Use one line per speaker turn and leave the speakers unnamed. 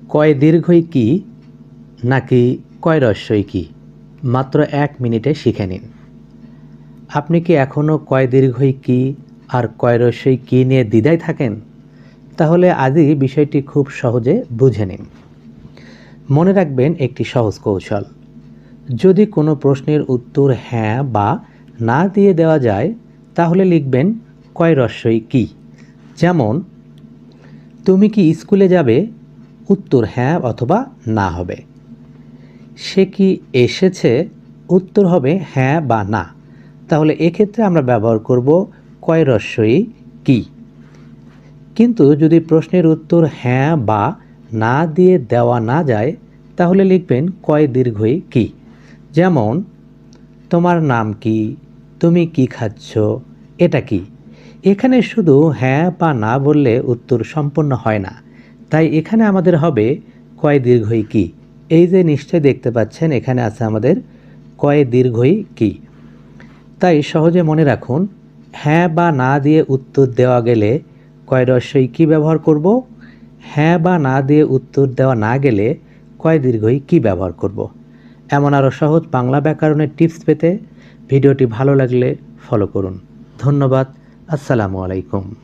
কয় দীর্ঘই কি নাকি কয় রস্যই কি? মাত্র 1 মিনিটে শিখে নিন। আপনি কি এখনও কয় দীর্ঘই কি আর কয় রস্যই কি নিয়ে দ্বিধায় থাকেন? তাহলে আজই বিষয়টি খুব সহজে বুঝে নিন। মনে রাখবেন একটি সহজ কৌশল। যদি কোনো প্রশ্নের উত্তর হ্যাঁ বা না দিয়ে দেওয়া যায়, তাহলে লিখবেন কয় রস্যই কি। যেমন, তুমি কি স্কুলে যাবে? উত্তর হ্যাঁ অথবা না হবে। সে কি এসেছে? উত্তর হবে হ্যাঁ বা না। তাহলে এক্ষেত্রে আমরা ব্যবহার করব কয় রস্যই কি। কিন্তু যদি প্রশ্নের উত্তর হ্যাঁ বা না দিয়ে দেওয়া না যায়, তাহলে লিখবেন কয় দীর্ঘই কি। যেমন, তোমার নাম কি? তুমি কি খাচ্ছ? এটা কি? এখানে শুধু হ্যাঁ বা না বললে উত্তর সম্পূর্ণ হয় না। তাই এখানে আমাদের হবে কয় দীর্ঘই কি। এই যে নিশ্চয় দেখতে পাচ্ছেন এখানে আছে আমাদের কয় দীর্ঘই কি। তাই সহজে মনে রাখুন, হ্যাঁ বা না দিয়ে উত্তর দেওয়া গেলে কয় রস্যই কি ব্যবহার করব, হ্যাঁ বা না দিয়ে উত্তর দেওয়া না গেলে কয় দীর্ঘই কি ব্যবহার করব। এমন আরও সহজ বাংলা ব্যাকরণের টিপস পেতে ভিডিওটি ভালো লাগলে ফলো করুন। ধন্যবাদ। আসসালামু আলাইকুম।